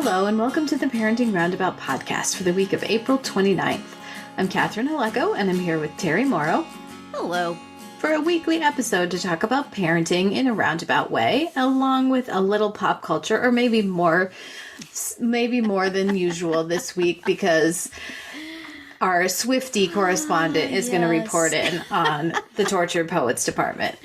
Hello, and welcome to the Parenting Roundabout podcast for the week of April 29th. I'm Catherine Aleko, and I'm here with Terry Morrow. Hello. For a weekly episode to talk about parenting in a roundabout way, along with a little pop culture, or maybe more than usual this week, because our Swiftie correspondent is going to report in on the Tortured Poets Department.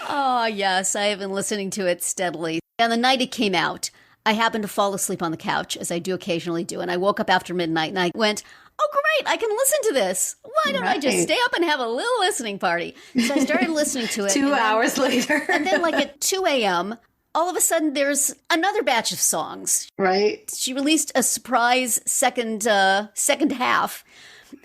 Oh, yes, I have been listening to it steadily. And the night it came out, I happened to fall asleep on the couch, as I do occasionally do, and I woke up after midnight and I went, oh, great, I can listen to this. Why don't I just stay up and have a little listening party? So I started listening to it. 2 hours later. And then like at 2 a.m., all of a sudden there's another batch of songs. Right. She released a surprise second half.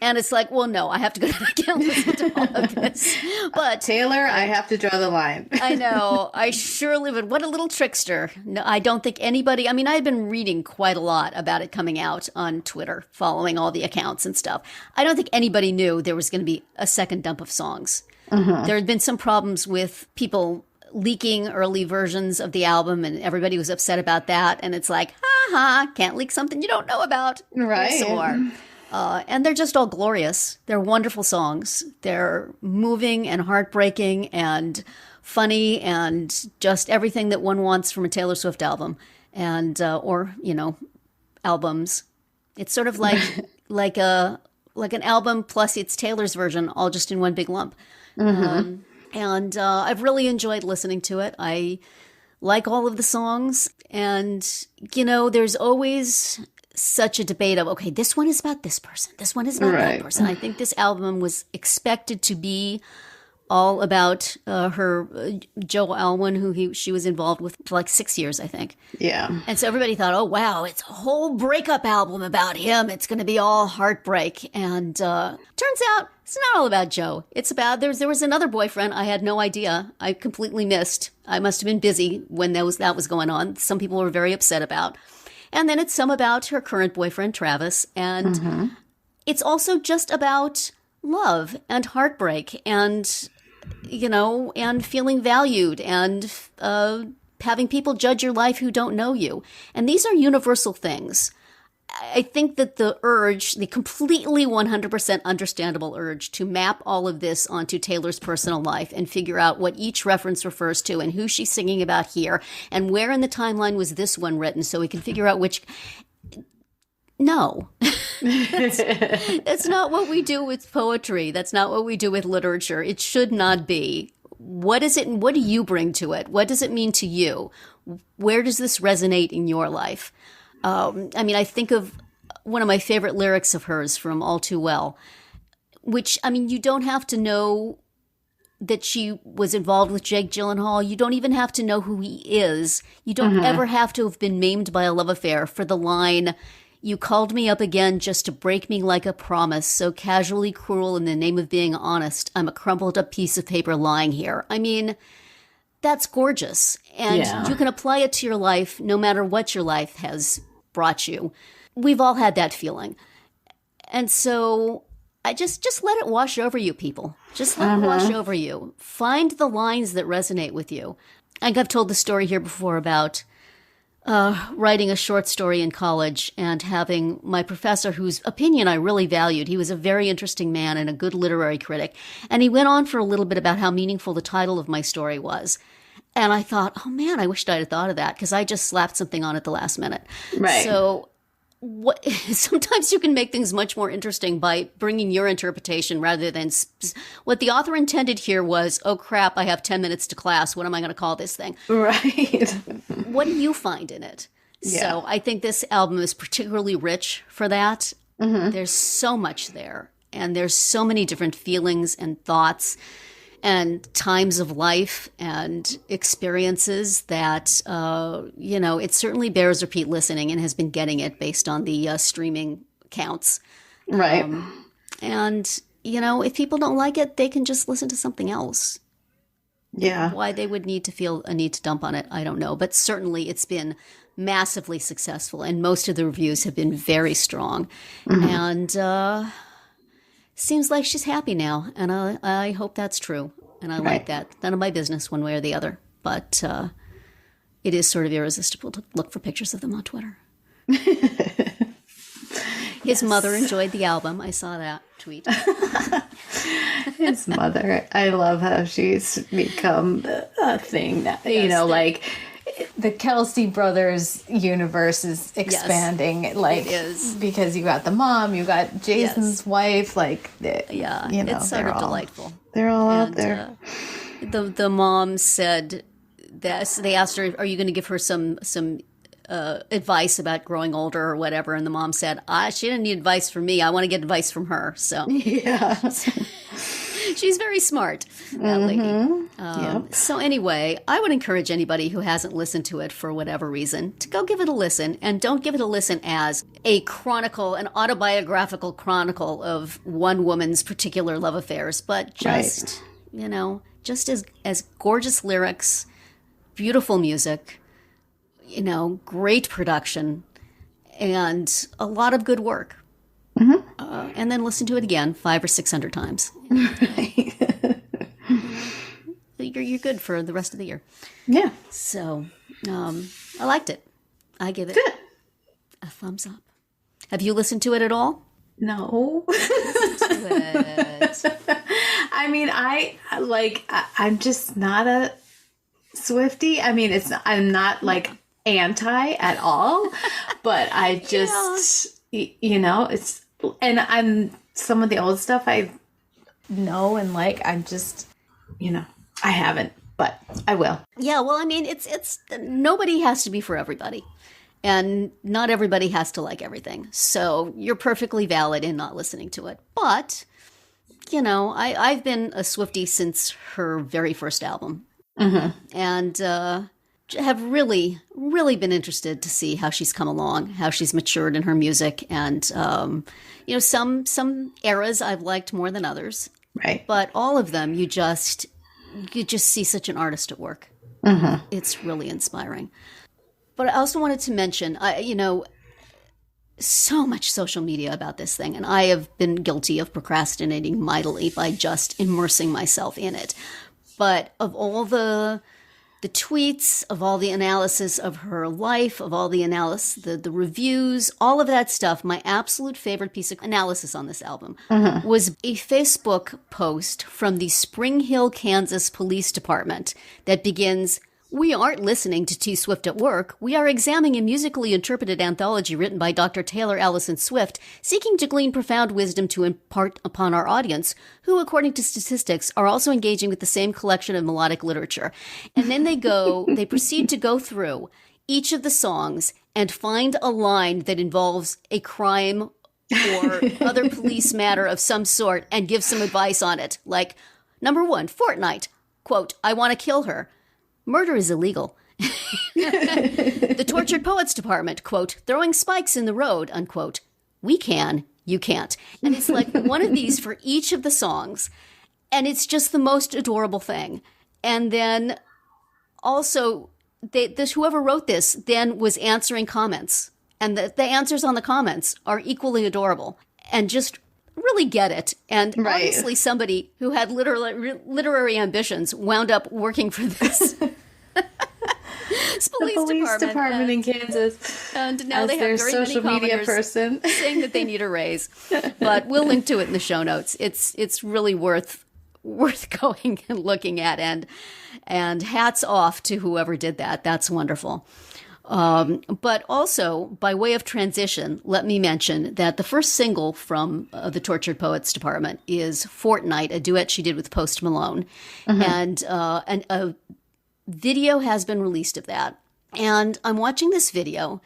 And it's like, well, no, I have to go back and listen to all of this. But Taylor, I have to draw the line. I know. I surely would. What a little trickster. No, I don't think anybody, I mean, I've been reading quite a lot about it coming out on Twitter, following all the accounts and stuff. I don't think anybody knew there was going to be a second dump of songs. Mm-hmm. There had been some problems with people leaking early versions of the album, and everybody was upset about that. And it's like, can't leak something you don't know about. Right. And they're just all glorious. They're wonderful songs. They're moving and heartbreaking and funny and just everything that one wants from a Taylor Swift album and or albums. It's sort of like an album plus it's Taylor's version, all just in one big lump. Mm-hmm. And I've really enjoyed listening to it. I like all of the songs, and there's always such a debate of, okay, this one is about this person, this one is about that person. I think this album was expected to be all about her Joe Alwyn, who she was involved with for like 6 years, I think. Yeah. And so everybody thought, oh wow, it's a whole breakup album about him. It's going to be all heartbreak. And turns out it's not all about Joe. It's about there was another boyfriend. I had no idea. I completely missed. I must have been busy when that was going on. Some people were very upset about. And then it's some about her current boyfriend, Travis. And it's also just about love and heartbreak and, and feeling valued and having people judge your life who don't know you. And these are universal things. I think that the completely 100% understandable urge to map all of this onto Taylor's personal life and figure out what each reference refers to and who she's singing about here and where in the timeline was this one written so we can figure out which. No, that's not what we do with poetry. That's not what we do with literature. It should not be. What is it and what do you bring to it? What does it mean to you? Where does this resonate in your life? I think of one of my favorite lyrics of hers from All Too Well, which, you don't have to know that she was involved with Jake Gyllenhaal. You don't even have to know who he is. You don't ever have to have been maimed by a love affair for the line, you called me up again just to break me like a promise, so casually cruel in the name of being honest. I'm a crumpled up piece of paper lying here. That's gorgeous. And you can apply it to your life no matter what your life has brought you. We've all had that feeling. And so I just let it wash over you, people. Just let it wash over you. Find the lines that resonate with you. I think I've told the story here before about writing a short story in college and having my professor, whose opinion I really valued. He was a very interesting man and a good literary critic. And he went on for a little bit about how meaningful the title of my story was. And I thought, oh man, I wished I'd have thought of that because I just slapped something on at the last minute. Right. So sometimes you can make things much more interesting by bringing your interpretation rather than what the author intended here was, oh crap, I have 10 minutes to class. What am I going to call this thing? Right. What do you find in it? Yeah. So I think this album is particularly rich for that. Mm-hmm. There's so much there. And there's so many different feelings and thoughts and times of life and experiences that, it certainly bears repeat listening and has been getting it based on the streaming counts. Right. If people don't like it, they can just listen to something else. Yeah. Why they would need to feel a need to dump on it, I don't know. But certainly it's been massively successful and most of the reviews have been very strong. Mm-hmm. And seems like she's happy now, and I hope that's true. And I like that. None of my business one way or the other. But it is sort of irresistible to look for pictures of them on Twitter. His mother enjoyed the album. I saw that tweet. His mother. I love how she's become a thing now. Yes, like the Kelsey brothers universe is expanding. Yes, like it is. Because you got the mom, you got Jason's wife. Like, it's sort of delightful. They're all out there. The mom said that they asked her, "Are you going to give her some advice about growing older or whatever?" And the mom said, "She didn't need advice from me. I want to get advice from her." So yeah. She's very smart, that lady. So anyway, I would encourage anybody who hasn't listened to it for whatever reason to go give it a listen, and don't give it a listen as a chronicle, an autobiographical chronicle of one woman's particular love affairs, but just, just as gorgeous lyrics, beautiful music, great production, and a lot of good work. And then listen to it again 500 or 600 times. Right. You're good for the rest of the year. Yeah. So I liked it. I give it a thumbs up. Have you listened to it at all? No. Listen to it. I mean, I'm just not a Swiftie. I mean, I'm not like anti at all, but I just, it's, and I'm some of the old stuff I know and like, I'm just, I haven't, but I will. Yeah. Well, I mean, it's nobody has to be for everybody, and not everybody has to like everything. So you're perfectly valid in not listening to it. But, I've been a Swiftie since her very first album. And have really, really been interested to see how she's come along, how she's matured in her music. And, some eras I've liked more than others. Right. But all of them, you just see such an artist at work. It's really inspiring. But I also wanted to mention, so much social media about this thing. And I have been guilty of procrastinating mightily by just immersing myself in it. But of all the tweets, of all the analysis of her life, of all the analysis, the reviews, all of that stuff, my absolute favorite piece of analysis on this album was a Facebook post from the Spring Hill, Kansas Police Department that begins, "We aren't listening to T. Swift at work. We are examining a musically interpreted anthology written by Dr. Taylor Allison Swift, seeking to glean profound wisdom to impart upon our audience, who, according to statistics, are also engaging with the same collection of melodic literature." And then they proceed to go through each of the songs and find a line that involves a crime or other police matter of some sort and give some advice on it. Like, number 1, Fortnite. Quote, "I want to kill her. Murder is illegal." The Tortured Poets Department, quote, "Throwing spikes in the road," unquote. "We can, you can't." And it's like one of these for each of the songs. And it's just the most adorable thing. And then also, whoever wrote this then was answering comments. And the answers on the comments are equally adorable. And just really get it. And obviously somebody who had literary ambitions wound up working for this police department in Kansas. And now they have very social many media commenters person saying that they need a raise. But we'll link to it in the show notes. It's really worth going and looking at, and hats off to whoever did that. That's wonderful. But also, by way of transition, let me mention that the first single from the Tortured Poets Department is Fortnite, a duet she did with Post Malone. And a video has been released of that. And I'm watching this video,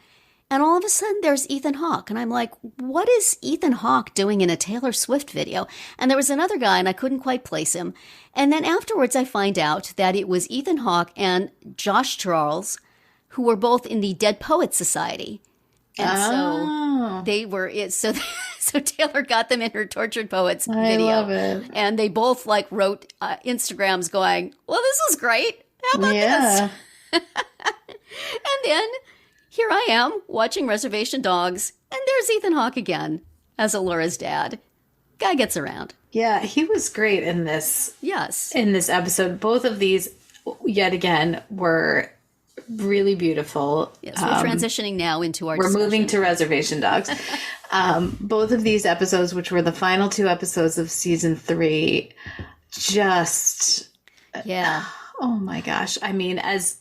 and all of a sudden there's Ethan Hawke. And I'm like, what is Ethan Hawke doing in a Taylor Swift video? And there was another guy, and I couldn't quite place him. And then afterwards I find out that it was Ethan Hawke and Josh Charles, who were both in the Dead Poets Society. And so they were it. So Taylor got them in her Tortured Poets video. I love it. And they both wrote Instagrams going, "Well, this is great. How about this?" And then here I am watching Reservation Dogs, and there's Ethan Hawke again as Elora's dad. Guy gets around. Yeah, he was great in this. Yes. In this episode. Both of these, yet again, were really beautiful. Yes, we're transitioning now into our We're discussion. moving to Reservation Dogs. Both of these episodes, which were the final 2 episodes of season 3, just Yeah. oh my gosh. I mean, as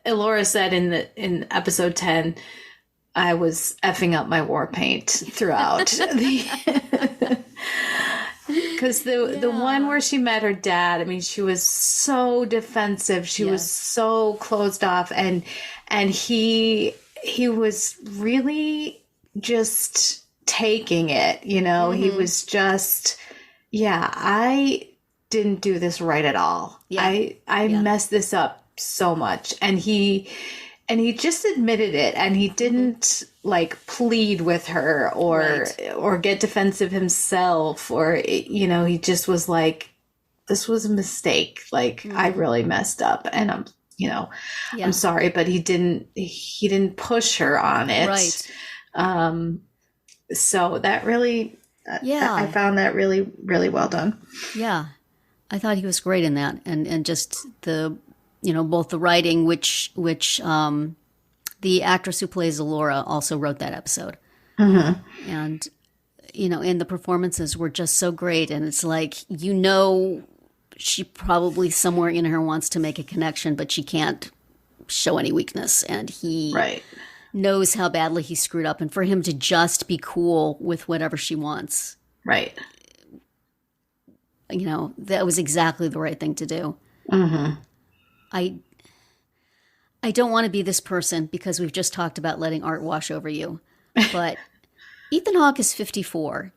Elora said in episode 10, I was effing up my war paint throughout because the one where she met her dad, I mean, she was so defensive. She was so closed off, and he was really just taking it, you know. He was just, I didn't do this right at all. I messed this up so much, and he just admitted it, and he didn't like plead with her or get defensive himself, or, you know, he just was like, this was a mistake. Like, I really messed up, and I'm, you know, I'm sorry, but he didn't push her on it. Right. So that really, I found that really, really well done. Yeah. I thought he was great in that. And just the, you know, both the writing, which the actress who plays Elora also wrote that episode. And, you know, and the performances were just so great. And it's like, you know, she probably somewhere in her wants to make a connection, but she can't show any weakness. And he knows how badly he screwed up. And for him to just be cool with whatever she wants. Right. You know, that was exactly the right thing to do. I don't want to be this person because we've just talked about letting art wash over you. But Ethan Hawke is 54.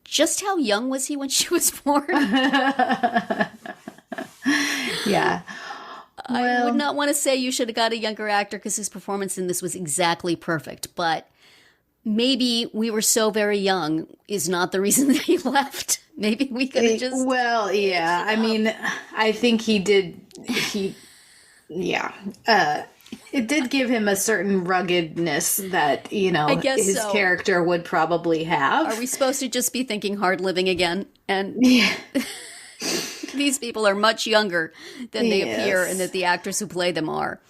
Just how young was he when she was born? Yeah. I would not want to say you should have got a younger actor because his performance in this was exactly perfect. But maybe we were so very young is not the reason that he left. Maybe we could have just... Well, yeah. I mean, I think he did... it did give him a certain ruggedness that, you know, his character would probably have. Are we supposed to just be thinking hard living again? And these people are much younger than they appear and that the actors who play them are.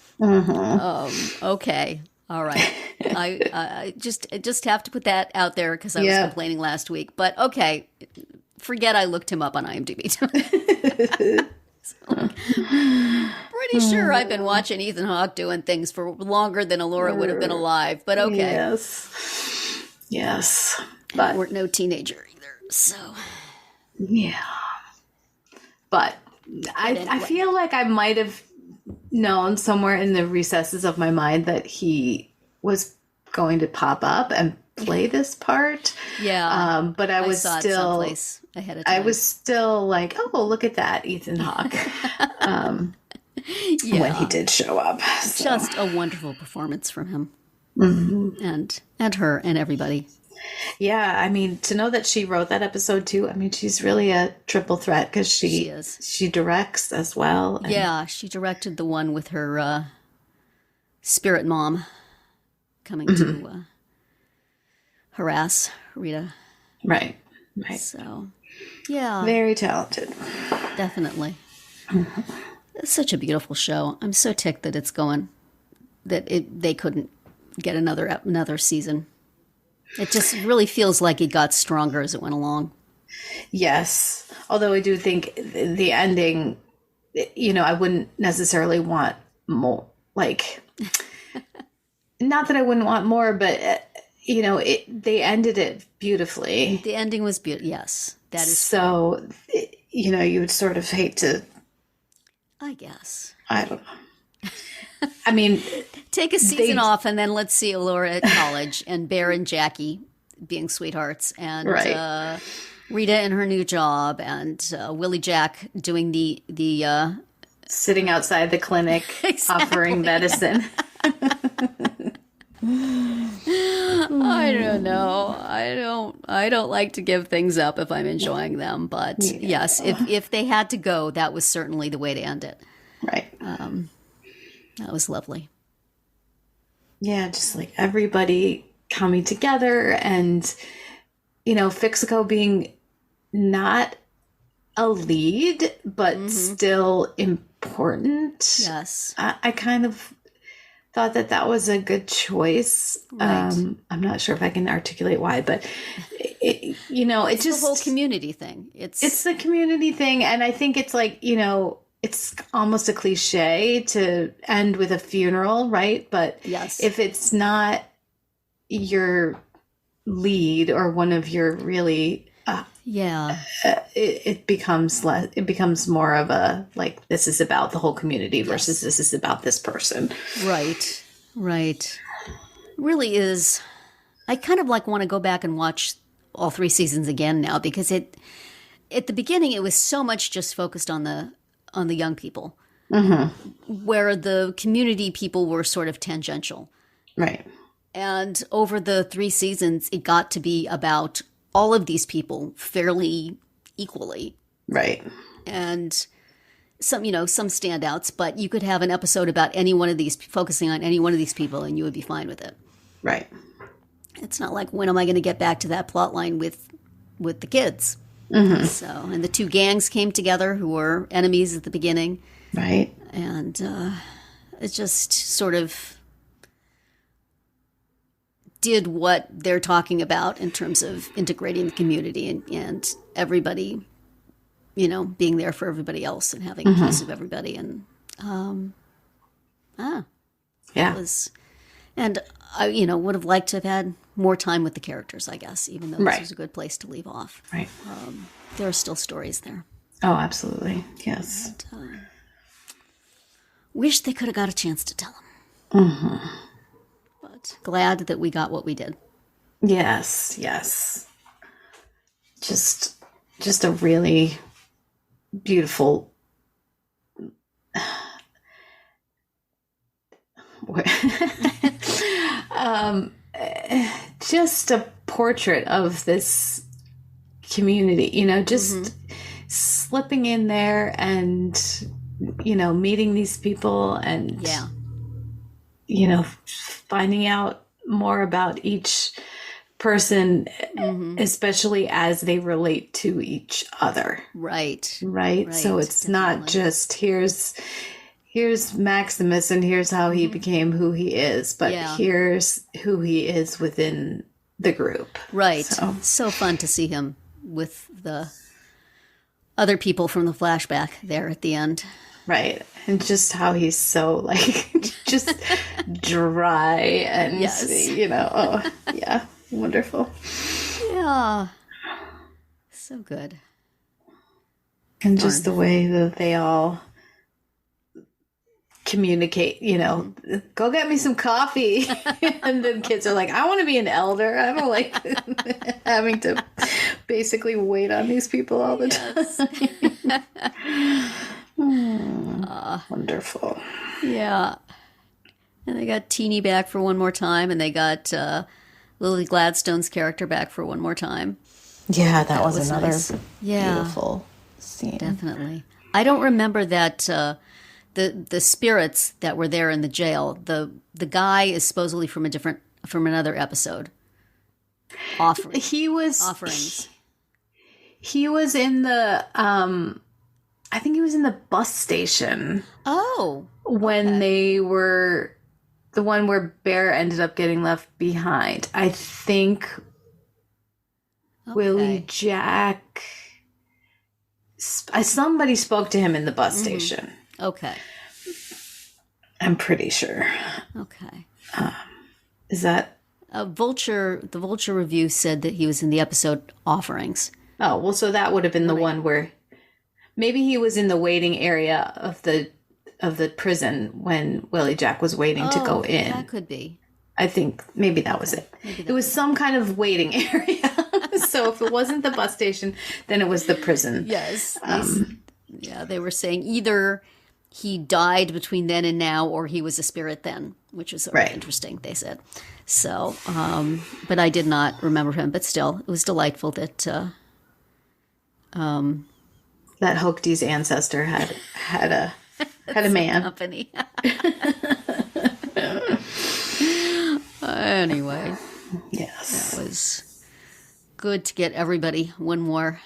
Okay. All right. I just have to put that out there because I was complaining last week. But okay, forget I looked him up on IMDb. Pretty sure I've been watching Ethan Hawke doing things for longer than Elora would have been alive. But okay. Yes. But we're no teenager either. So. Yeah. But I feel like I might have known somewhere in the recesses of my mind that he was going to pop up and play this part. Yeah. But I was saw still it someplace ahead of time. I was still like, oh, look at that, Ethan Hawke. When he did show up. So. Just a wonderful performance from him. And her and everybody. Yeah, I mean, to know that she wrote that episode too, I mean, she's really a triple threat because she directs as well. And... Yeah, she directed the one with her spirit mom coming to harass Rita. Right. So, yeah. Very talented. Definitely. It's such a beautiful show. I'm so ticked that it's going, that they couldn't get another season. It just really feels like it got stronger as it went along. Yes. Although I do think the ending, you know, I wouldn't necessarily want more, like, not that I wouldn't want more, but, you know, they ended it beautifully. The ending was beautiful. Yes. That is so, you know, you would sort of hate to. I guess. I don't know. I mean, take a season off and then let's see Elora at college and Bear and Jackie being sweethearts and Rita in her new job and Willie Jack doing the sitting outside the clinic offering medicine. I don't know. I don't like to give things up if I'm enjoying them, but yes, if they had to go, that was certainly the way to end it. Right. That was lovely. Yeah, just like everybody coming together and, you know, Fixco being not a lead, but still important. Yes. I kind of, thought that was a good choice. Right. I'm not sure if I can articulate why, but it's just the whole community thing. It's the community thing, and I think it's like, it's almost a cliche to end with a funeral, right? But yes, if it's not your lead or one of your really it becomes less, it becomes more of a like, this is about the whole community versus this is about this person. Right. Really is. I kind of want to go back and watch all 3 seasons again now, because at the beginning it was so much just focused on the young people, where the community people were sort of tangential. Right. And over the 3 seasons, it got to be about all of these people fairly equally. Right. And some standouts, but you could have an episode about any one of these, focusing on any one of these people, and you would be fine with it. Right. It's not like, when am I going to get back to that plot line with the kids? So, and the 2 gangs came together who were enemies at the beginning. Right. And it just sort of did what they're talking about in terms of integrating the community and everybody, being there for everybody else and having a piece of everybody. And and I, would have liked to have had more time with the characters, I guess, even though this was a good place to leave off. Right. There are still stories there. Oh, absolutely. Yes. And, wish they could have got a chance to tell them. But glad that we got what we did. Yes. Just a really beautiful just a portrait of this community, just slipping in there and, meeting these people and, finding out more about each person, especially as they relate to each other. Right. So it's definitely not just here's Maximus and here's how he became who he is, but here's who he is within the group. Right. So fun to see him with the other people from the flashback there at the end. Right. And just how he's so just dry and, wonderful. Yeah. So good. And just the way that they all communicate, go get me some coffee. And then kids are like, I want to be an elder. I don't like having to basically wait on these people all the time. Wonderful. Yeah. And they got Teeny back for one more time, and they got Lily Gladstone's character back for one more time. Yeah, that was another nice. Beautiful scene. Definitely. I don't remember that the spirits that were there in the jail. The guy is supposedly from another episode. Offerings. He was in the I think he was in the bus station. Oh. When they were the one where Bear ended up getting left behind. I think Willie Jack, somebody spoke to him in the bus station. Okay. I'm pretty sure. Okay. Is that the Vulture review said that he was in the episode Offerings. Oh, well, so that would have been the one where maybe he was in the waiting area of the prison when Willie Jack was waiting to go in. That could be. I think maybe that was it. It was some kind of waiting area. So if it wasn't the bus station, then it was the prison. Yes. They were saying either he died between then and now, or he was a spirit then, which was sort of interesting, they said. So, but I did not remember him. But still, it was delightful that that Hoagty's ancestor had a man. Company. Anyway, yes, that was good to get everybody one more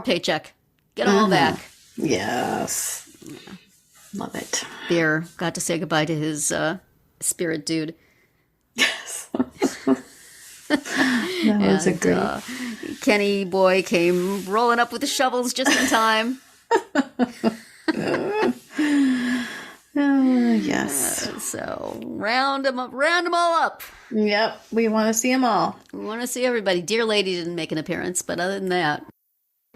paycheck. Get them all back. Yes, love it. Bear got to say goodbye to his spirit dude. Yes. That was a great. Kenny boy came rolling up with the shovels just in time. Yes. So round them all up. Yep, we want to see them all. We want to see everybody. Dear Lady didn't make an appearance, but other than that,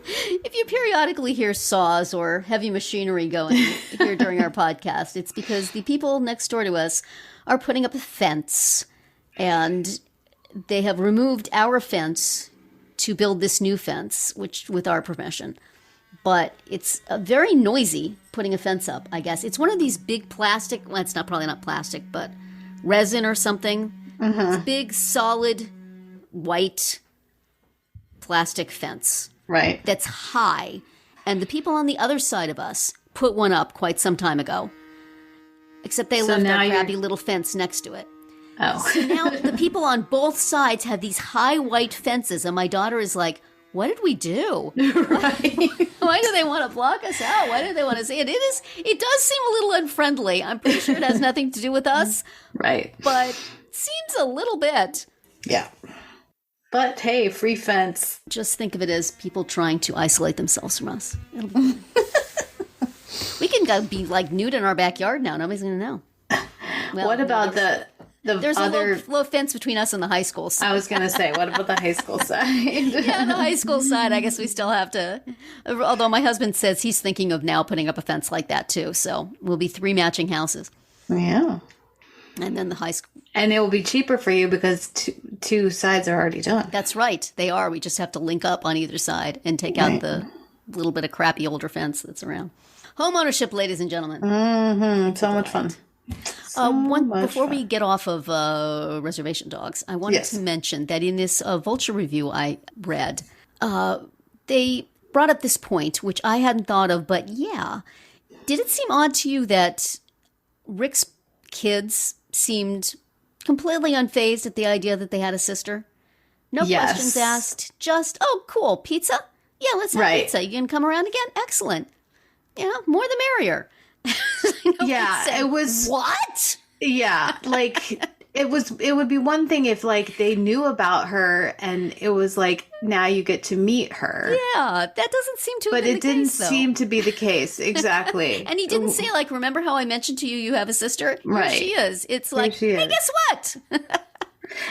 if you periodically hear saws or heavy machinery going here during our podcast, it's because the people next door to us are putting up a fence, and they have removed our fence to build this new fence, which with our permission. But it's very noisy putting a fence up, I guess. It's one of these big plastic, well, it's probably not plastic, but resin or something. Mm-hmm. It's a big, solid, white plastic fence. Right. That's high. And the people on the other side of us put one up quite some time ago. Except they left that crappy little fence next to it. Oh. So now the people on both sides have these high white fences, and my daughter is like, what did we do? Right. Why do they want to block us out? Why do they want to see it? It does seem a little unfriendly. I'm pretty sure it has nothing to do with us. Right. But seems a little bit. Yeah. But hey, free fence. Just think of it as people trying to isolate themselves from us. We can go be like nude in our backyard now. Nobody's going to know. Well, what about there's a low fence between us and the high school side. I was going to say, what about the high school side? Yeah, the high school side, I guess we still have to. Although my husband says he's thinking of now putting up a fence like that too. So we'll be 3 matching houses. Yeah. And then the high school. And it will be cheaper for you because two sides are already done. That's right. They are. We just have to link up on either side and take out the little bit of crappy older fence that's around. Home ownership, ladies and gentlemen. Mm-hmm. So much fun. Before we get off of Reservation Dogs, I wanted to mention that in this Vulture review I read, they brought up this point, which I hadn't thought of, but yeah. Did it seem odd to you that Rick's kids seemed completely unfazed at the idea that they had a sister? No questions asked. Just, oh, cool, pizza? Yeah, let's have pizza. You can come around again? Excellent. Yeah, more the merrier. It was what? Yeah, like it would be one thing if like they knew about her and it was like now you get to meet her. Yeah, that doesn't seem to have been the case, but it didn't seem to be the case. Exactly. And he didn't say like, remember how I mentioned to you you have a sister? Right. Here she is. It's like, hey, guess what?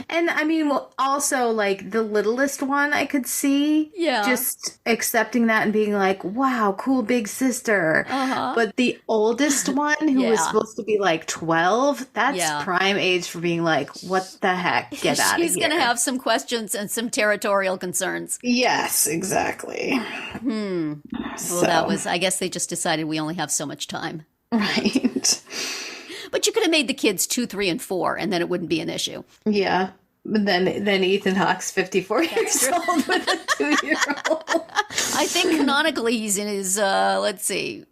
And I mean, also like the littlest one I could see just accepting that and being like, wow, cool big sister. Uh-huh. But the oldest one who was supposed to be like 12, that's prime age for being like, what the heck? Get out of here. She's going to have some questions and some territorial concerns. Yes, exactly. Well, that was, I guess they just decided we only have so much time. Right. But you could have made the kids 2, 3, and 4, and then it wouldn't be an issue. Yeah. But then Ethan Hawke's 54 years old with a 2-year-old. I think canonically he's in his, let's see.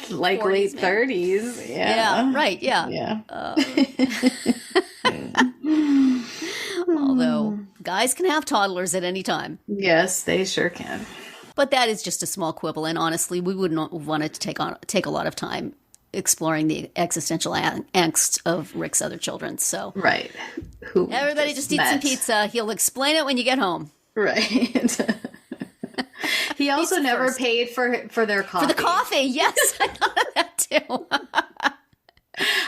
Like 40s, late 30s. Yeah, right, yeah. Although, guys can have toddlers at any time. Yes, they sure can. But that is just a small quibble, and honestly, we wouldn't want it to take a lot of time exploring the existential angst of Rick's other children. So right, everybody just eat some pizza. He'll explain it when you get home. Right. He also never paid for their coffee. For the coffee, yes, I thought of that too.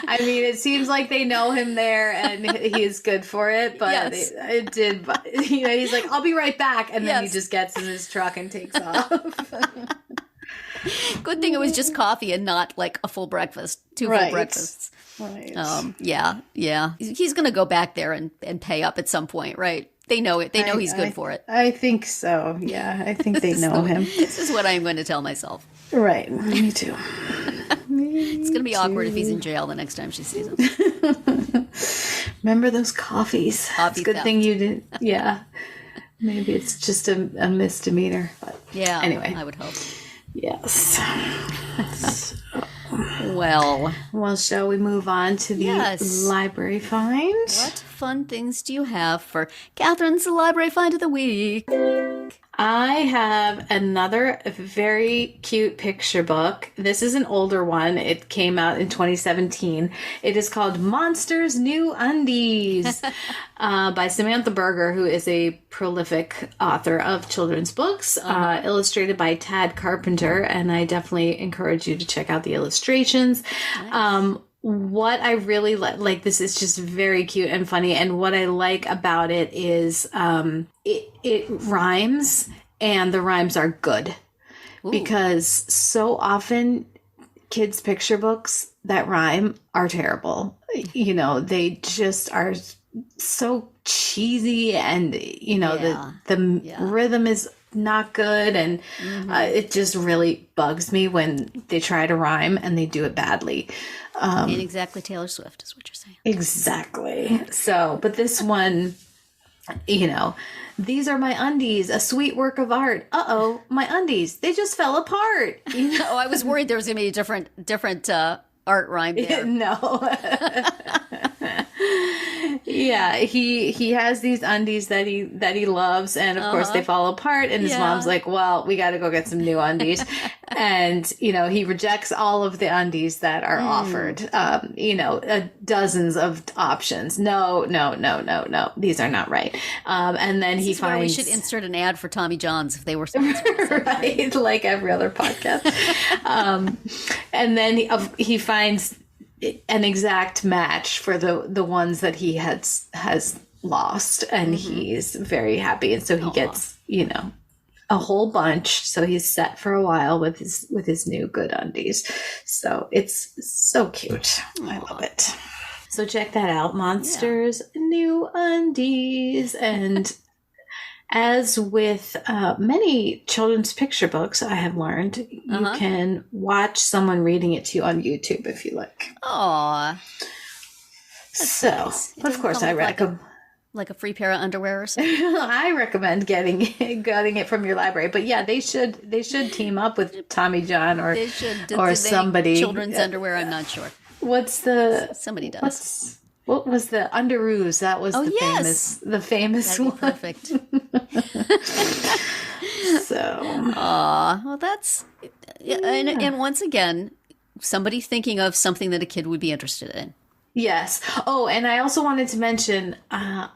I mean, it seems like they know him there, and he is good for it. But it did. He's like, "I'll be right back," and then he just gets in his truck and takes off. Good thing it was just coffee and not like a full breakfast, 2 full breakfasts. Right. Yeah. He's going to go back there and pay up at some point, right? They know it. They know he's good for it. I think so. Yeah, I think they know him. This is what I'm going to tell myself. Right. Me too. It's going to be awkward if he's in jail the next time she sees him. Remember those coffees? It's a good thing you didn't. Yeah. Maybe it's just a misdemeanor. But anyway. I would hope. Yes. Well, shall we move on to the library find? What fun things do you have for Catherine's Library Find of the Week? I have another very cute picture book. This is an older one. It came out in 2017. It is called Monsters New Undies by Samantha Berger, who is a prolific author of children's books, illustrated by Tad Carpenter. And I definitely encourage you to check out the illustrations. Nice. What I really like, this is just very cute and funny. And what I like about it is it rhymes, and the rhymes are good. Ooh. Because so often kids' picture books that rhyme are terrible. You know, they just are so cheesy, and, you know, the rhythm is not good, and it just really bugs me when they try to rhyme and they do it badly. Ain't exactly Taylor Swift is what you're saying. Exactly. So, but this one, you know, these are my undies, a sweet work of art. Uh-oh, my undies, they just fell apart. You know? Oh, I was worried there was going to be a different art rhyme there. No. Yeah, he has these undies that he loves, and of course they fall apart, and his mom's like, well, we got to go get some new undies. And, you know, he rejects all of the undies that are offered, you know, dozens of options. No, these are not right. And then he finds... we should insert an ad for Tommy John's if they were sponsored. Right, like every other podcast. And then he finds an exact match for the ones that he has lost, and he's very happy, and so he gets, you know, a whole bunch, so he's set for a while with his new good undies. So it's so cute. I love it. So check that out, Monsters New Undies. And as with many children's picture books, I have learned, you can watch someone reading it to you on YouTube if you like. Aww. So, nice. Of course, I recommend... Like a free pair of underwear or something? I recommend getting it from your library. But yeah, they should team up with Tommy John or somebody. Children's underwear, I'm not sure. Somebody does. What was the Underoos? That was the famous one. Perfect. So. Well, that's... And once again, somebody thinking of something that a kid would be interested in. Yes. Oh, and I also wanted to mention, I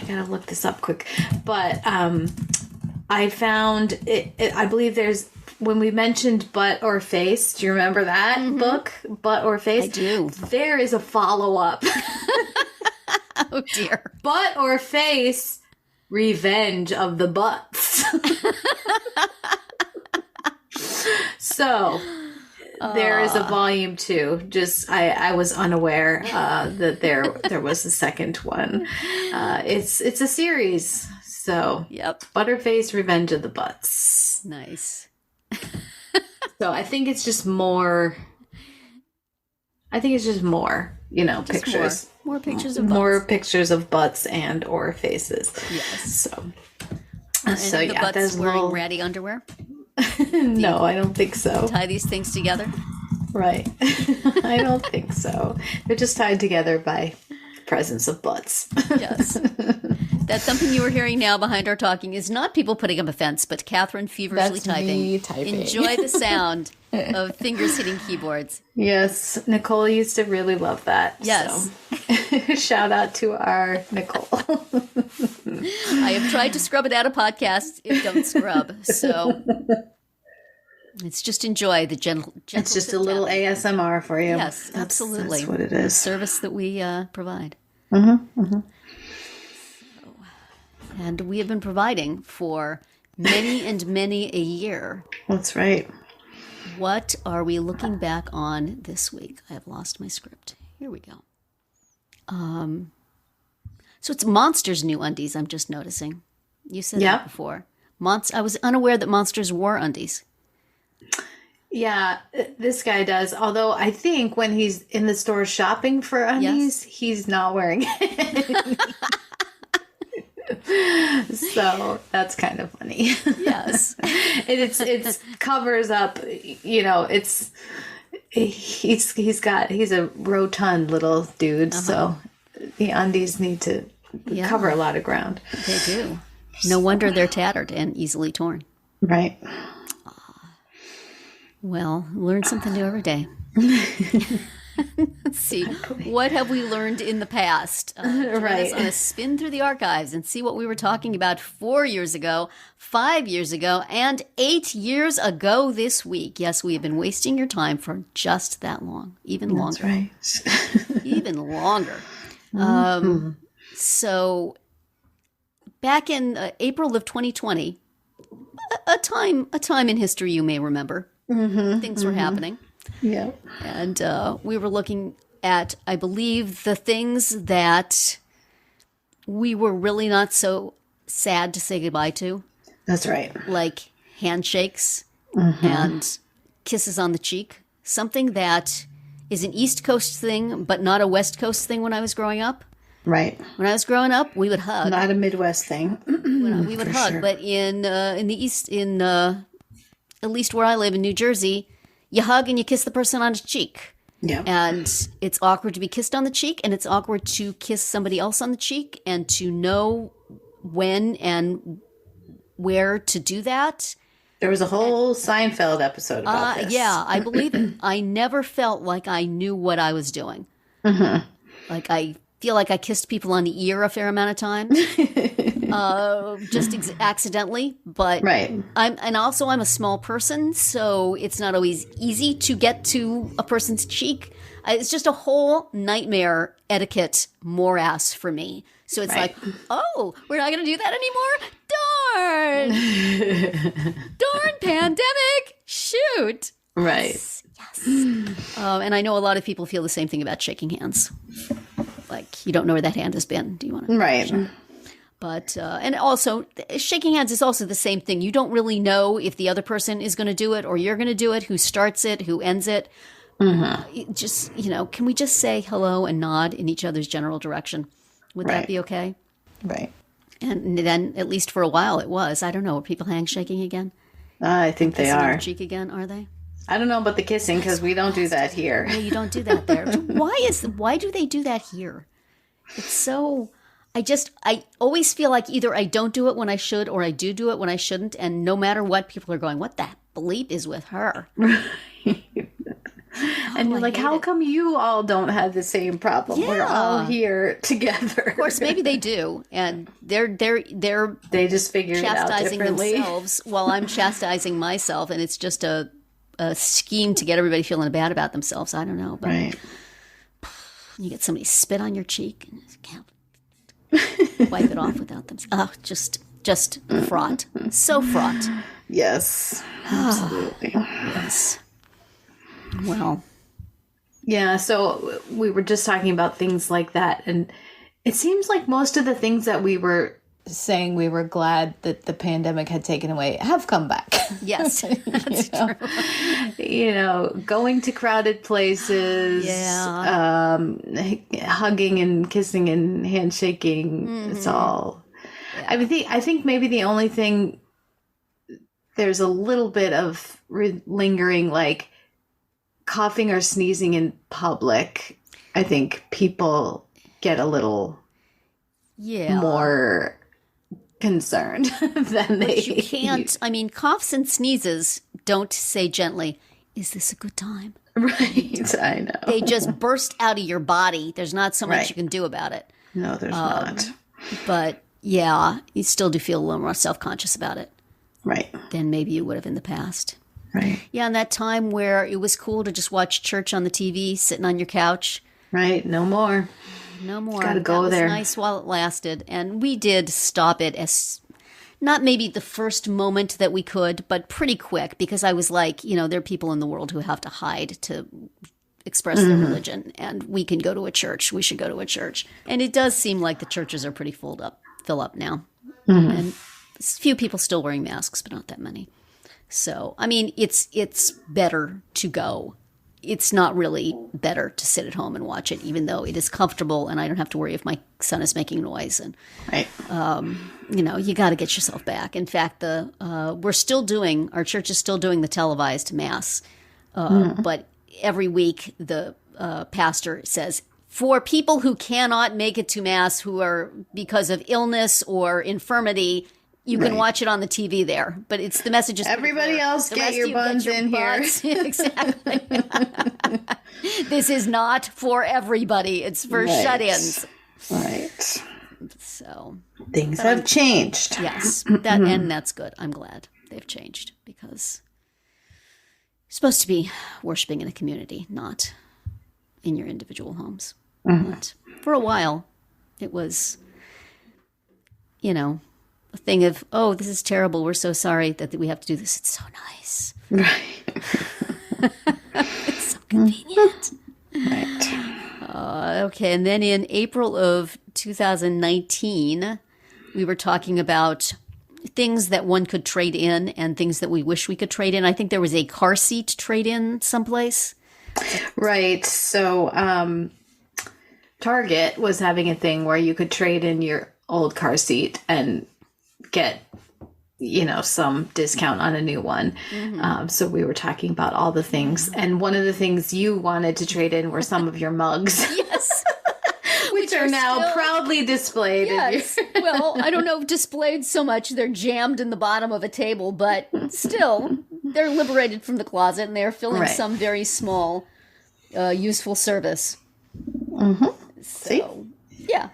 gotta look this up quick, but I found it, I believe there's, when we mentioned Butt or Face, do you remember that book, Butt or Face? I do. There is a follow-up. Oh, dear. Butt or Face, Revenge of the Butts. So... there is a volume 2. Just I was unaware that there was a second one. It's a series. So Butterface, Revenge of the Butts. Nice. So I think it's just more. You know, just pictures. More pictures of butts. More pictures of butts and or faces. Yes. So the yeah, butts wearing ratty underwear. No, I don't think so. Tie these things together? Right. I don't think so. They're just tied together by the presence of butts. Yes. That thumping you were hearing now behind our talking is not people putting up a fence, but Catherine feverishly typing. Me typing. Enjoy the sound of fingers hitting keyboards. Yes. Nicole used to really love that. Yes. So. Shout out to our Nicole. I have tried to scrub it out of podcasts. It don't scrub. So it's just enjoy the gentle it's just a little ASMR for you. Yes, absolutely. That's what it is. Service that we provide. And we have been providing for many and many a year. That's right. What are we looking back on this week? I have lost my script. Here we go. So it's Monsters New Undies, I'm just noticing. You said that before. I was unaware that Monsters wore undies. Yeah, this guy does. Although I think when he's in the store shopping for undies, he's not wearing it. So that's kind of funny. Yes. It's covers up, you know, he's a rotund little dude, so the undies need to cover a lot of ground. They do. No wonder they're tattered and easily torn. Right. Well, learn something new every day. Let's see. What have we learned in the past? Join us on a spin through the archives and see what we were talking about 4 years ago, 5 years ago, and 8 years ago this week. Yes, we have been wasting your time for just that long. Even longer. That's right. Even longer. So back in April of 2020, a time in history you may remember. Things were happening. Yeah. And we were looking at, I believe, the things that we were really not so sad to say goodbye to. That's right. Like handshakes and kisses on the cheek. Something that is an East Coast thing, but not a West Coast thing when I was growing up. Right. When I was growing up, we would hug. Not a Midwest thing. We would hug. Sure. But in the East, at least where I live in New Jersey, you hug and you kiss the person on the cheek. Yeah. And it's awkward to be kissed on the cheek, and it's awkward to kiss somebody else on the cheek, and to know when and where to do that. There was a whole Seinfeld episode about this. Yeah, I believe it. I never felt like I knew what I was doing. Like I feel like I kissed people on the ear a fair amount of time. Just accidentally, but right. I'm a small person, so it's not always easy to get to a person's cheek. It's just a whole nightmare etiquette morass for me. So it's like, oh, we're not going to do that anymore? Darn! Darn pandemic! Shoot! Right. Yes. And I know a lot of people feel the same thing about shaking hands. Like, you don't know where that hand has been. Do you want to? Right. Shake? But, and also, shaking hands is also the same thing. You don't really know if the other person is going to do it or you're going to do it, who starts it, who ends it. Just, can we just say hello and nod in each other's general direction? Would that be okay? Right. And then, at least for a while, it was. I don't know. Are people handshaking again? I think they are. On the cheek again, are they? I don't know about the kissing because we don't do that here. No, you don't do that there. Why do they do that here? It's so... I always feel like either I don't do it when I should or I do it when I shouldn't. And no matter what, people are going, what the bleep is with her? And you're like, how come you all don't have the same problem? Yeah. We're all here together. Of course, maybe they do. And they just figure it out differently. Themselves while I'm chastising myself. And it's just a scheme to get everybody feeling bad about themselves. I don't know. But right. You get somebody spit on your cheek and can't wipe it off without them. Oh, just fraught. So fraught. Yes. Absolutely. Yes. Well. Yeah, so we were just talking about things like that. And it seems like most of the things that we were saying we were glad that the pandemic had taken away have come back. Yes, that's true. Going to crowded places, hugging and kissing and handshaking. It's all. Yeah. I think maybe the only thing there's a little bit of lingering, like coughing or sneezing in public. I think people get a little more concerned than they. But you can't. I mean, coughs and sneezes don't say gently, "Is this a good time?" Right. I know. They just burst out of your body. There's not so much you can do about it. No, there's not. But yeah, you still do feel a little more self-conscious about it. Right. Than maybe you would have in the past. Right. Yeah, and that time where it was cool to just watch church on the TV, sitting on your couch. Right. No more. No more. Gotta go there. It was nice while it lasted. And we did stop it as not maybe the first moment that we could, but pretty quick, because I was like, there are people in the world who have to hide to express their religion, and we can go to a church. We should go to a church. And it does seem like the churches are pretty fill up now. And a few people still wearing masks, but not that many. So, I mean, it's better to go. It's not really better to sit at home and watch it, even though it is comfortable and I don't have to worry if my son is making noise. And, right. You got to get yourself back. In fact, our church is still doing the televised mass. But every week the pastor says, for people who cannot make it to mass, who are because of illness or infirmity, You can watch it on the TV there, but it's the message is everybody else get your buns in here. Exactly. This is not for everybody. It's for shut-ins. Right. So things have changed. Yes, and that's good. I'm glad they've changed because you're supposed to be worshiping in a community, not in your individual homes. But for a while, it was, a thing of, oh, this is terrible. We're so sorry that we have to do this. It's so nice. Right. It's so convenient. Right. Okay. And then in April of 2019, we were talking about things that one could trade in and things that we wish we could trade in. I think there was a car seat trade in someplace. Right. So, Target was having a thing where you could trade in your old car seat and get, some discount on a new one. So we were talking about all the things. And one of the things you wanted to trade in were some of your mugs. Yes. which are now still proudly displayed. Yes. Well, I don't know if displayed so much. They're jammed in the bottom of a table, but still, they're liberated from the closet and they're filling some very small, useful service. Mm-hmm. So, yeah.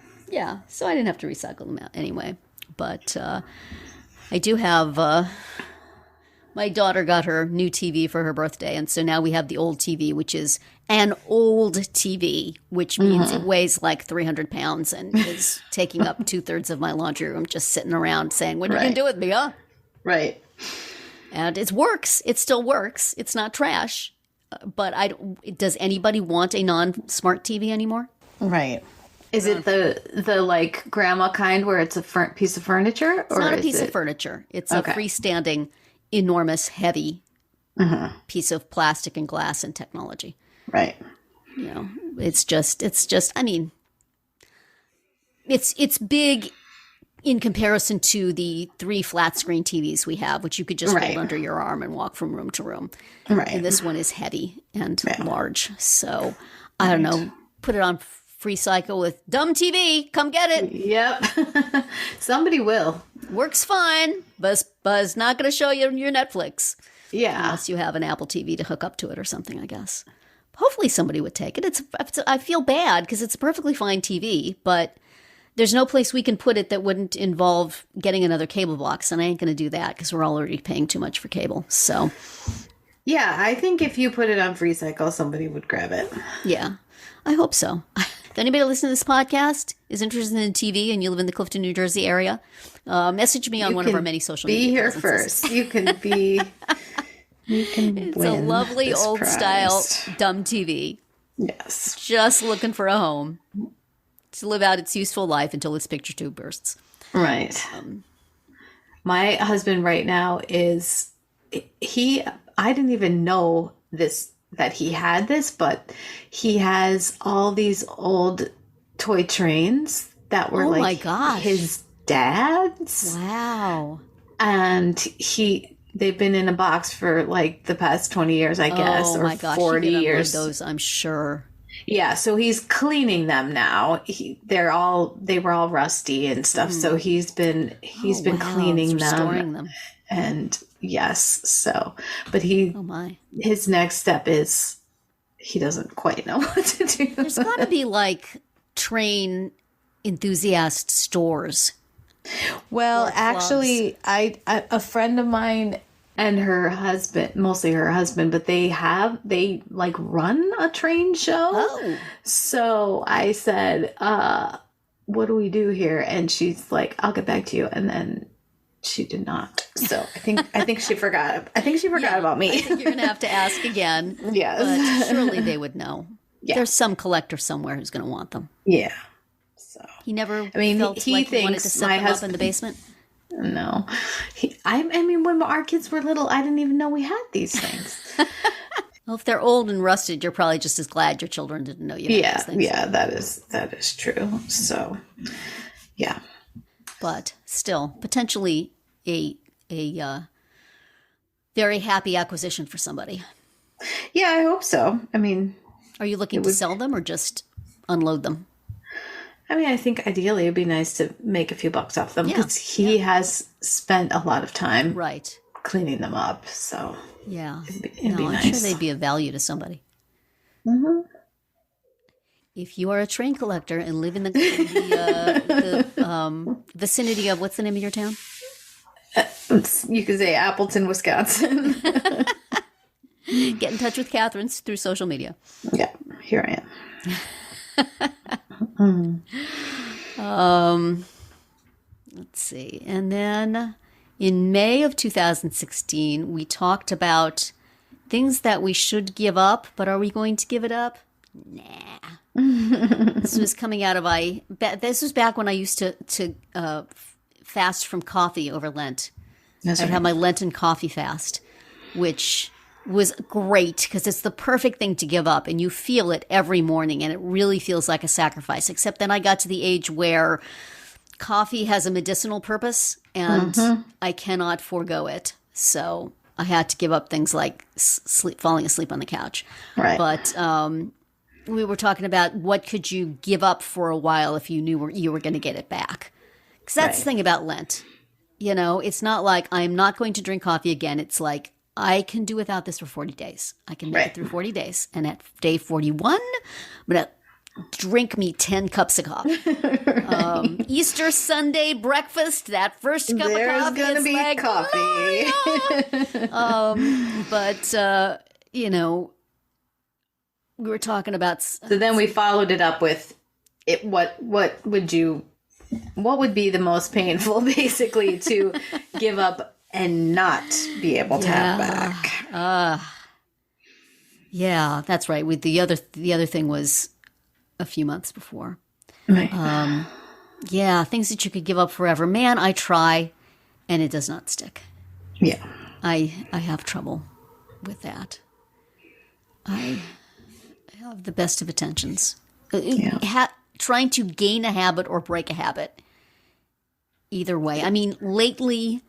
So I didn't have to recycle them out anyway. But I do have, my daughter got her new TV for her birthday. And so now we have the old TV, which is an old TV, which means it weighs like 300 pounds and is taking up 2/3 of my laundry room, just sitting around saying, what are you going to do with me, huh? Right. And it works. It still works. It's not trash. But does anybody want a non-smart TV anymore? Right. Is it the like grandma kind where it's a piece of furniture? It's not a piece of furniture. It's a freestanding, enormous, heavy piece of plastic and glass and technology. Right. It's just, I mean, it's big in comparison to the 3 flat screen TVs we have, which you could just hold under your arm and walk from room to room. Right. And this one is heavy and large. So, I don't know, put it on free cycle with dumb TV. Come get it. Yep. Somebody will. Works fine, but it's not going to show you your Netflix. Yeah. Unless you have an Apple TV to hook up to it or something, I guess. Hopefully somebody would take it. I feel bad because it's a perfectly fine TV, but there's no place we can put it that wouldn't involve getting another cable box, and I ain't going to do that because we're already paying too much for cable. So, yeah, I think if you put it on free cycle, somebody would grab it. Yeah, I hope so. If anybody listening to this podcast is interested in TV and you live in the Clifton, New Jersey area, message me on one of our many social media. Be here first. You can be. It's a lovely old style dumb TV. Yes. Just looking for a home to live out its useful life until its picture tube bursts. Right. My husband right now I didn't even know that he had this, but he has all these old toy trains that were my gosh. His dad's. Wow. And they've been in a box for like the past 20 years, I guess, or 40 years. Those, I'm sure. Yeah, so he's cleaning them now. They were all rusty and stuff. So he's been cleaning restoring them. And yes, but his next step is he doesn't quite know what to do. There's got to be like train enthusiast stores. Well, actually, a friend of mine and her husband, mostly her husband, but they like run a train show. Oh. So I said, what do we do here? And she's like, I'll get back to you. And then she did not. So I think she forgot. I think she forgot about me. I think you're going to have to ask again. Yes. But surely they would know. Yeah. There's some collector somewhere who's going to want them. Yeah. So he never felt he like he wanted to set them up in the basement. No. I mean, when our kids were little, I didn't even know we had these things. Well, if they're old and rusted, you're probably just as glad your children didn't know you had these things. Yeah, that is true. So, yeah. But still, potentially a very happy acquisition for somebody. Yeah, I hope so. I mean, are you looking to sell them or just unload them? I mean, I think ideally it'd be nice to make a few bucks off them because he has spent a lot of time Right. cleaning them up. So Yeah. it'd be I'm nice. sure they'd be of value to somebody. Mm-hmm. If you are a train collector and live in the vicinity of, what's the name of your town? You could say Appleton, Wisconsin. Get in touch with Catherine through social media. Yeah, here I am. Let's see. And then in May of 2016, we talked about things that we should give up, but are we going to give it up? Nah. This was coming out of this was back when I used to fast from coffee over Lent. That's I'd right. have my Lenten coffee fast, which was great because it's the perfect thing to give up, and you feel it every morning, and it really feels like a sacrifice. Except then I got to the age where coffee has a medicinal purpose, and I cannot forego it. So I had to give up things like falling asleep on the couch. Right. But we were talking about what could you give up for a while if you knew you were going to get it back. Because that's the thing about Lent. You know, it's not like I'm not going to drink coffee again. It's like I can do without this for 40 days. I can make it through 40 days. And at day 41, I'm going to drink me 10 cups of coffee. Easter Sunday breakfast, that first cup of coffee. There's going to be like, coffee. But, you know, we were talking about... So then we followed it up with what would be the most painful, basically, to give up and not be able to have back? Yeah, that's right. The other thing was a few months before. Right. Yeah, things that you could give up forever. Man, I try, and it does not stick. Yeah. I have trouble with that. I have the best of intentions. Trying to gain a habit or break a habit. Either way. I mean, lately,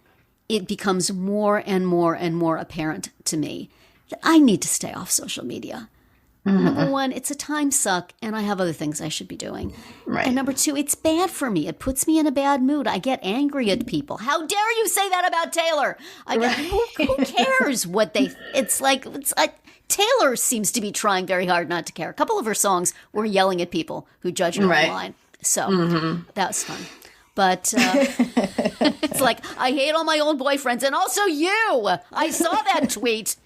it becomes more and more and more apparent to me that I need to stay off social media. Number one, it's a time suck, and I have other things I should be doing. Right. And number two, it's bad for me. It puts me in a bad mood. I get angry at people. How dare you say that about Taylor? Who cares what they... It's like Taylor seems to be trying very hard not to care. A couple of her songs were yelling at people who judge her online. So that was fun. But it's like, I hate all my old boyfriends, and also you. I saw that tweet.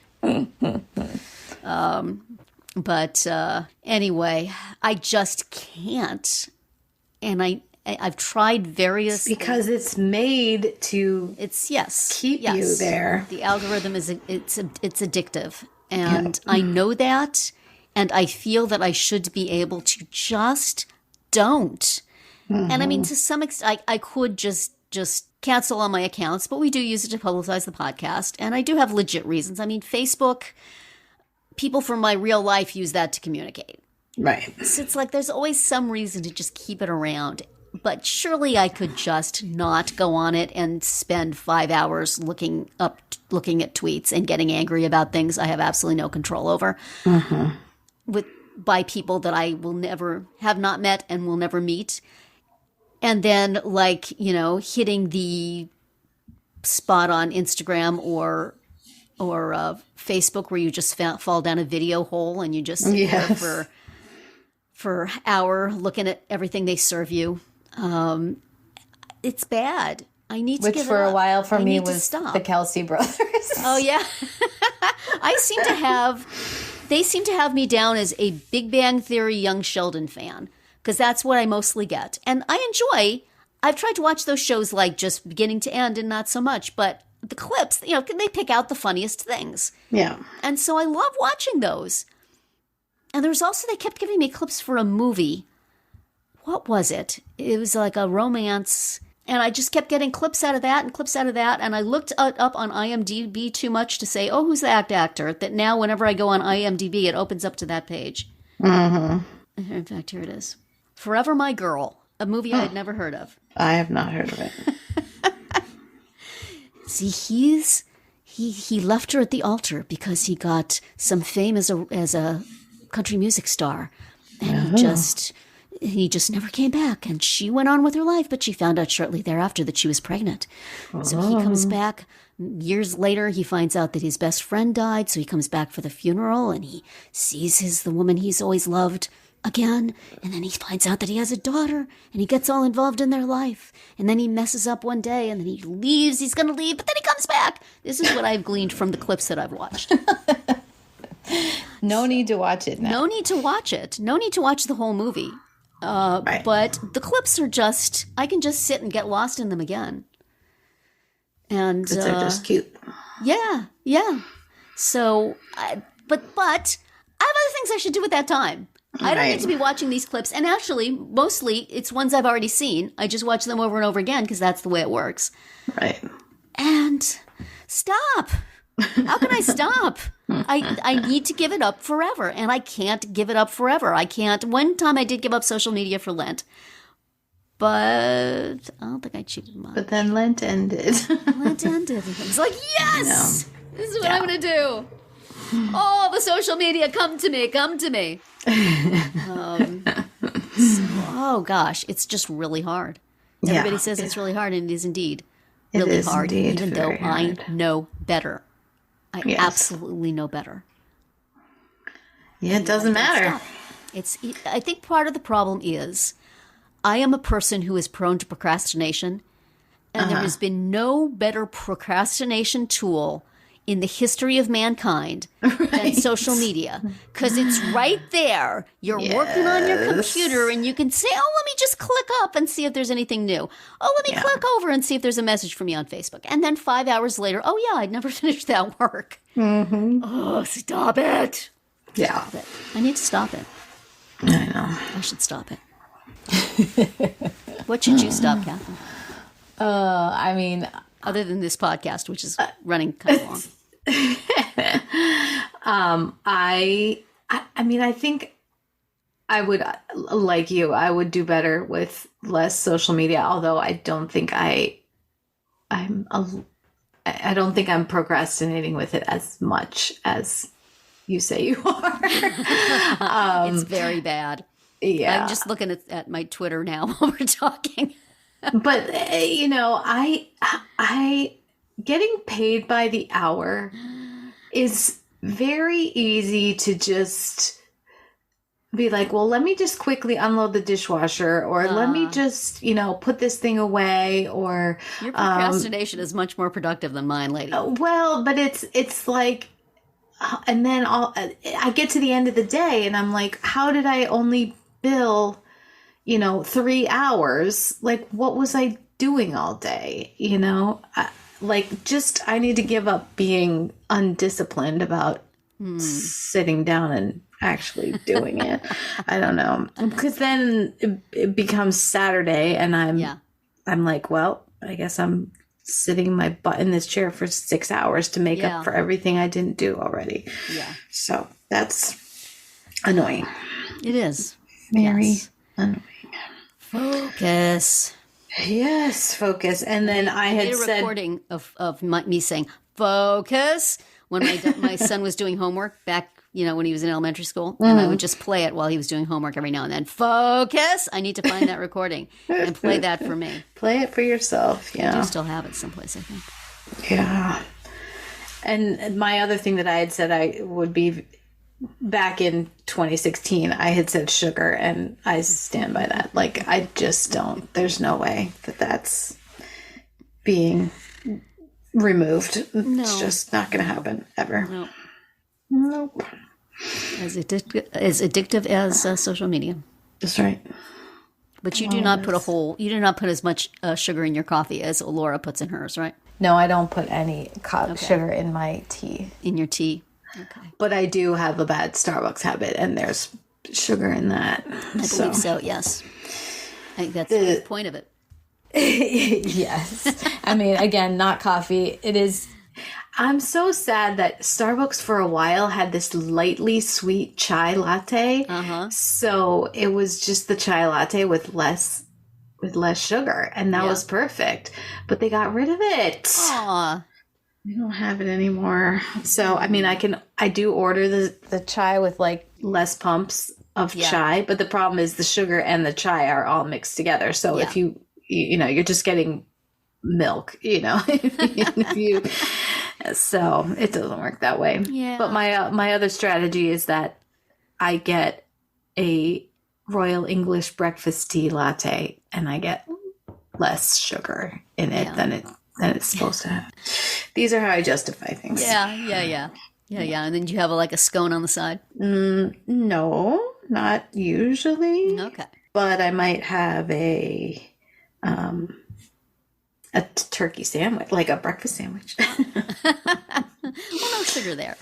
But anyway, I just can't. And I've tried various... Because it's made to keep you there. The algorithm it's addictive. And I know that. And I feel that I should be able to just don't. And I mean, to some extent, I could just cancel all my accounts, but we do use it to publicize the podcast. And I do have legit reasons. I mean, Facebook... People from my real life use that to communicate. Right. So it's like there's always some reason to just keep it around. But surely I could just not go on it and spend 5 hours looking at tweets and getting angry about things I have absolutely no control over. By people that I will never have not met and will never meet. And then hitting the spot on Instagram or Facebook where you just fall down a video hole and you just sit there for an hour looking at everything they serve you. It's bad. I need to give it up. Which for a while for me was the Kelsey brothers. Oh, yeah. They seem to have me down as a Big Bang Theory Young Sheldon fan because that's what I mostly get. And I've tried to watch those shows like just beginning to end and not so much, but the clips, they pick out the funniest things. Yeah. And so I love watching those. And there's also, they kept giving me clips for a movie. What was it? It was like a romance. And I just kept getting clips out of that and clips out of that. And I looked up on IMDb too much to say, oh, who's the actor? That now whenever I go on IMDb, it opens up to that page. In fact, here it is. Forever My Girl, a movie I had never heard of. I have not heard of it. See, he left her at the altar because he got some fame as a country music star, and he just he just never came back. And she went on with her life, but she found out shortly thereafter that she was pregnant. So he comes back. Years later, he finds out that his best friend died. So he comes back for the funeral and he sees the woman he's always loved again. And then he finds out that he has a daughter and he gets all involved in their life. And then he messes up one day and then he leaves. He's going to leave, but then he comes back. This is what I've gleaned from the clips that I've watched. No need to watch it now. No need to watch it. No need to watch the whole movie. Right. But the clips are just, I can just sit and get lost in them again. And They're just cute. yeah. So, but I have other things I should do with that time. I don't need to be watching these clips. And actually, mostly, it's ones I've already seen. I just watch them over and over again because that's the way it works. Right. And stop. How can I stop? I need to give it up forever, and I can't give it up forever. I can't. One time I did give up social media for Lent, but I don't think I cheated much. But then Lent ended. Lent ended. It's like, yes! This is what I'm going to do. Oh, the social media, come to me. Oh, gosh, it's just really hard. Everybody says it's really hard, and it is indeed really hard, even though I know better. I absolutely know better. Yeah, it doesn't matter. I think part of the problem is I am a person who is prone to procrastination, and there has been no better procrastination tool in the history of mankind than social media, because it's right there. You're working on your computer and you can say, oh, let me just click up and see if there's anything new. Oh, let me click over and see if there's a message from you on Facebook. And then 5 hours later, oh yeah, I'd never finished that work. Mm-hmm. Oh, stop it. Yeah. Stop it. I need to stop it. I know. I should stop it. What should you stop, Catherine? I mean, other than this podcast, which is running kind of long. I mean, I think I would, like you, I would do better with less social media, although I don't think I don't think I'm procrastinating with it as much as you say you are. It's very bad. Yeah. I'm just looking at my Twitter now while we're talking. But, I getting paid by the hour is very easy to just be like, well, let me just quickly unload the dishwasher, or let me just, put this thing away, or your procrastination is much more productive than mine, lady. Well, but it's like, and then I get to the end of the day and I'm like, how did I only bill, 3 hours? Like, what was I doing all day? I need to give up being undisciplined about sitting down and actually doing it. I don't know. Because then it becomes Saturday and I'm like, well, I guess I'm sitting my butt in this chair for 6 hours to make up for everything I didn't do already. Yeah. So that's annoying. It is. Very annoying. Focus. Yes, focus. And then I had said a recording of me saying focus when my son was doing homework back, when he was in elementary school, and I would just play it while he was doing homework every now and then. Focus. I need to find that recording and play that for me. Play it for yourself. Yeah. I do still have it someplace, I think. Yeah. And my other thing that I had said I would be back in 2016, I had said sugar, and I stand by that. Like, I just don't, there's no way that's being removed. No. It's just not going to happen ever. No. Nope. As addictive as social media. That's right. But you do not put as much sugar in your coffee as Elora puts in hers, right? No, I don't put any sugar in my tea. In your tea. Okay. But I do have a bad Starbucks habit, and there's sugar in that. I believe so, yes. I think that's the point of it. Yes. I mean, again, not coffee. It is. I'm so sad that Starbucks for a while had this lightly sweet chai latte. So it was just the chai latte with less sugar, and that was perfect. But they got rid of it. Aww. We don't have it anymore. So, I mean, I do order the chai with like less pumps of chai, but the problem is the sugar and the chai are all mixed together. So if you're just getting milk, if you, so it doesn't work that way. Yeah. But my other strategy is that I get a Royal English breakfast tea latte, and I get less sugar in it than it's supposed to have. These are how I justify things. Yeah. And then you have like a scone on the side? No, not usually. Okay. But I might have a turkey sandwich, like a breakfast sandwich. Well, no sugar there.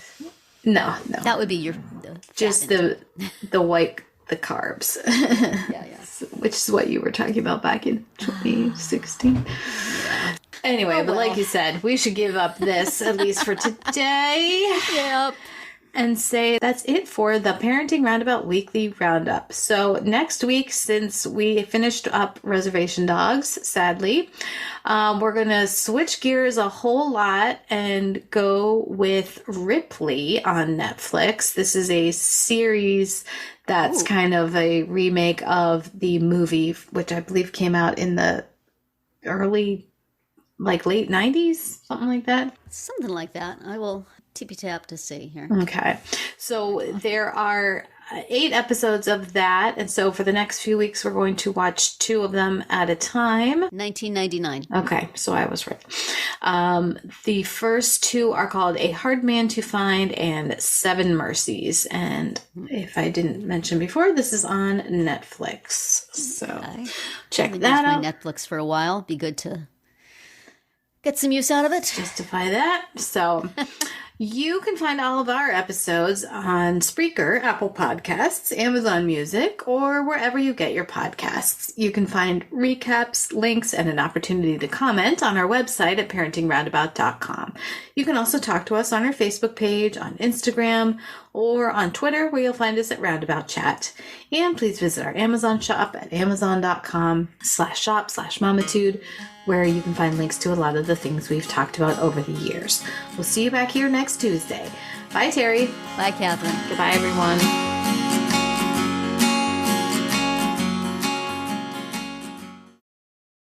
No. That would be your just the white, the carbs. Yeah. Which is what you were talking about back in 2016. Yeah. Anyway, but like you said, we should give up this, at least for today. Yep. And say that's it for the Parenting Roundabout Weekly Roundup. So next week, since we finished up Reservation Dogs, sadly, we're going to switch gears a whole lot and go with Ripley on Netflix. This is a series that's kind of a remake of the movie, which I believe came out in the late 90s, something like that. Something like that. I will tippy-tap to see here. Okay. So there are 8 episodes of that. And so for the next few weeks, we're going to watch 2 of them at a time. 1999. Okay. So I was right. The first 2 are called A Hard Man to Find and 7 Mercies. And if I didn't mention before, this is on Netflix. So check that out. My Netflix for a while. Be good to get some use out of it. Justify that. So you can find all of our episodes on Spreaker, Apple Podcasts, Amazon Music, or wherever you get your podcasts. You can find recaps, links, and an opportunity to comment on our website at parentingroundabout.com. You can also talk to us on our Facebook page, on Instagram, or on Twitter, where you'll find us at Roundabout Chat. And please visit our Amazon shop at amazon.com/shop/mamitude, where you can find links to a lot of the things we've talked about over the years. We'll see you back here next Tuesday. Bye, Terry. Bye, Catherine. Goodbye, everyone.